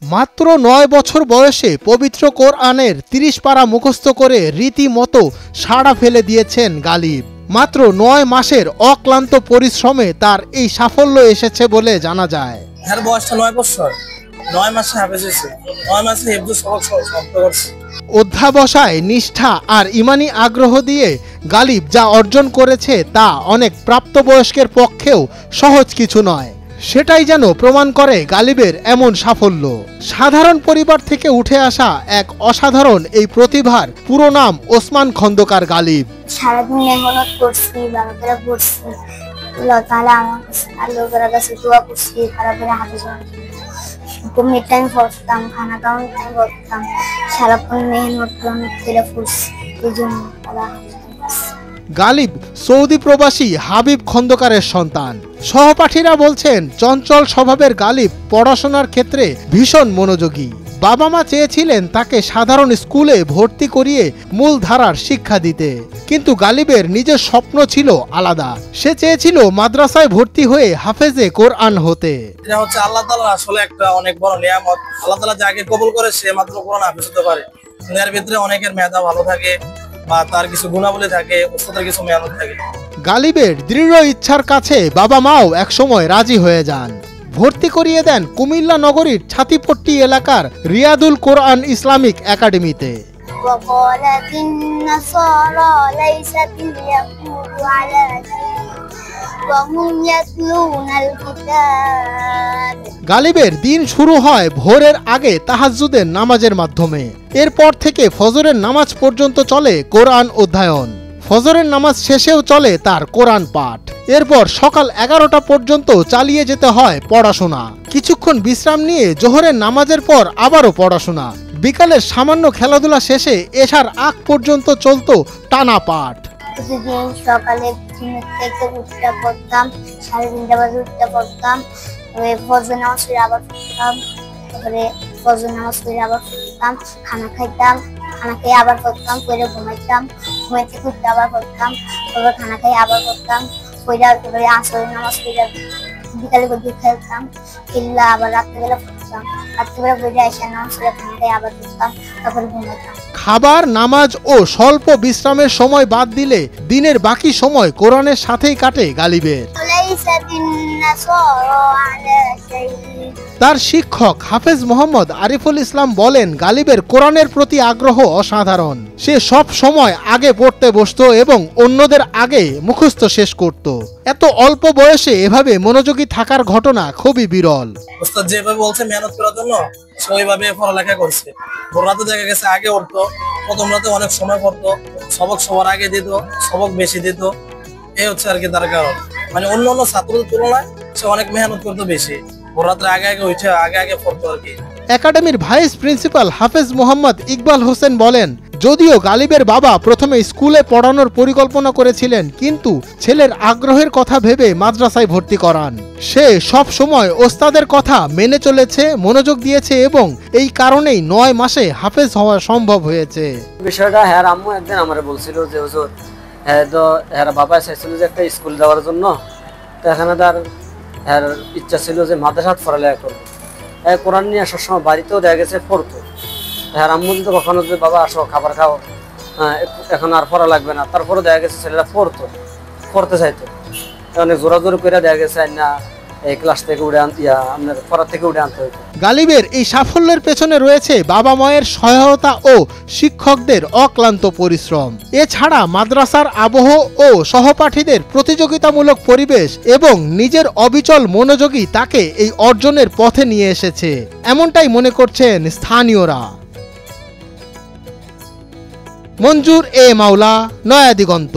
মাত্র ৯ বছর বয়সে পবিত্র কোরআনের ৩০ পারা মুখস্থ করে রীতিমতো সাড়া ফেলে দিয়েছেন গালিব। মাত্র ৯ মাসের অক্লান্ত পরিশ্রমে তার এই সাফল্য এসেছে বলে জানা যায়। এর বয়সটা ৯ বছর, ৯ মাসে হাফেজ হয়েছে, ৯ মাসে হিফজ সবক সমাপ্ত করছে। অধ্যাবসায়, নিষ্ঠা আর ইমানি আগ্রহ দিয়ে গালিব যা অর্জন করেছে তা অনেক প্রাপ্তবয়স্কের পক্ষেও সহজ কিছু নয়। সেটাই যেন প্রমাণ করে গালিবের এমন সাফল্য। সাধারণ পরিবার থেকে উঠে আসা এক অসাধারণ এই প্রতিভার পুরো নাম ওসমান খন্দকার গালিব। সারাদিন মেহনত করছি, ভালো করে পড়ছি, আল্লাহ তাআলা আমার কাছে দোয়া করছি, ভালো করে হাফেজ ঘুমের টাইম পড়তাম, খানা খাওয়ার টাইম পড়তাম, সারাক্ষণ মেহনত করে পড়ছি, এই জন্য গালিব সৌদি প্রবাসী হাবিব খন্দকারের সন্তান। সহপাঠীরা বলছেন চঞ্চল স্বভাবের গালিব পড়াশোনার ক্ষেত্রে ভীষণ মনোযোগী। বাবা মা চেয়েছিলেন তাকে সাধারণ স্কুলে ভর্তি করিয়ে মূলধারার শিক্ষা দিতে, কিন্তু গালিবের নিজের স্বপ্ন ছিল আলাদা। সে চেয়েছিল মাদ্রাসায় ভর্তি হয়ে হাফেজে কোরআন হতে। এটা হচ্ছে আল্লাহ তাআলা আসলে একটা অনেক বড় নিয়ামত। আল্লাহ তাআলা যাকে কবুল করে সে মাত্র কোরআন হাফেজ হতে পারে। এর ভিতরে অনেকের মেধা ভালো থাকে বা তার কিছু গুণাবলী থাকে, ওস্তাদের কিছু মেহনত থাকে। গালিবের দৃঢ় ইচ্ছার কাছে বাবা মাও একসময় রাজি হয়ে যান। ভর্তি করিয়ে দেন কুমিল্লা নগরীর ছাতিপট্টি এলাকার রিয়াদুল কোরআন ইসলামিক একাডেমিতে। গালিবের দিন শুরু হয় ভোরের আগে তাহাজ্জুদের নামাজের মাধ্যমে। এরপর থেকে ফজরের নামাজ পর্যন্ত চলে কোরআন অধ্যয়ন। ফজরের নামাজ শেষেও চলে তার কোরআন পাঠ। এরপর সকাল 11টা পর্যন্ত চালিয়ে যেতে হয় পড়াশোনা। কিছুক্ষণ বিশ্রাম নিয়ে জোহরের নামাজের পর আবারও পড়াশোনা। বিকালের সামান্য খেলাধুলা শেষে এশার আগ পর্যন্ত চলতো টানা পাঠ। প্রতিদিন সকালে থেকে উঠতে পড়তাম, 3:30 বাজে উঠতে পড়তাম, ফজর নামাজ পড়ে আবার পড়তাম, তারপরে ফজর নামাজ পড়ে আবার পড়তাম, খানা খাইতাম, খানা খেয়ে আবার পড়তাম, পড়ে ঘুমাইতাম, ঘুমাইতে উঠতে আবার পড়তাম, তারপর খানা খেয়ে আবার পড়তাম, পড়ে তারপরে আসরের নামাজ পড়ে বিকালে গদিয়ে খেলতাম, খেললে আবার রাত্রেবেলা পড়তাম, রাত্রেবেলা পড়ে এসে নামাজ পড়ে খানা খেয়ে আবার পড়তাম, তারপরে ঘুমাইতাম। খাবার, নামাজ ও স্বল্প বিশ্রামের সময় বাদ দিলে দিনের বাকি সময় কোরআনের সাথেই কাটে গালিবের। তার শিক্ষক হাফেজ মোহাম্মদ আরিফুল ইসলাম বলেন, গালিবের কোরআনের প্রতি আগ্রহ অসাধারণ। সে সব সময় আগে পড়তে বসতো এবং অন্যদের আগে মুখস্থ শেষ করত। এত অল্প বয়সে এভাবে মনোযোগী থাকার ঘটনা খুবই বিরল। ওস্তাদ যেভাবে বলছে মেহনত করার জন্য সেইভাবে পড়ালেখা করছে। ভোর রাতে দেখা গেছে আগে উঠতো, প্রথম রাতে অনেক সময় পড়তো, সবক সবার আগে দিত, সবক বেশি দিত। এই হচ্ছে আর কি তার কারণ। মানে অন্য অন্য ছাত্রদের তুলনায় সে অনেক মেহনত করতো বেশি। ভোর রাতে আগে আগে উঠে আগে পড়তো আর কি। একাডেমির ভাইস প্রিন্সিপাল হাফেজ মোহাম্মদ ইকবাল হোসেন বলেন, যদিও গালিবের বাবা প্রথমে স্কুলে পড়ানোর পরিকল্পনা করেছিলেন, কিন্তু ছেলের আগ্রহের কথা ভেবে মাদ্রাসায় ভর্তি করান। সে সব সময় ওস্তাদের কথা মেনে চলেছে, মনোযোগ দিয়েছে এবং এই কারণেই 9 মাসে হাফেজ হওয়া সম্ভব হয়েছে। বিষয়টা হ্যাঁ আম্মু একদিন আমারে বলছিল যে হুজুর বাবা চাইছিল যে একটা স্কুল দেওয়ার জন্য, তো এখানে তার ইচ্ছা ছিল যে মাদ্রাসাত পড়ালেখা করবে। কোরআন নিয়ে আসার সময় বাড়িতেও দেখা গেছে পড়তো। আম্মু যদি কখনো যে বাবা আসো খাবার খাও, এখন আর পড়া লাগবে না, তারপরে দেখা গেছে ছেলেরা পড়তে চাইতো। অনেক জোরাজোরি করে দেখা গেছে না এই ক্লাস থেকে উঠে আপনার পড়া থেকে উঠে আনতে হইতো। গালিবের এই সাফল্যের পেছনে রয়েছে বাবা মায়ের সহায়তা ও শিক্ষকদের অক্লান্ত পরিশ্রম। এছাড়া মাদ্রাসার আবহ ও সহপাঠীদের প্রতিযোগিতামূলক পরিবেশ এবং নিজের অবিচল মনোযোগী তাকে এই অর্জনের পথে নিয়ে এসেছে, এমনটাই মনে করছেন স্থানীয়রা। মঞ্জুর এ মাওলা, নয়া দিগন্ত।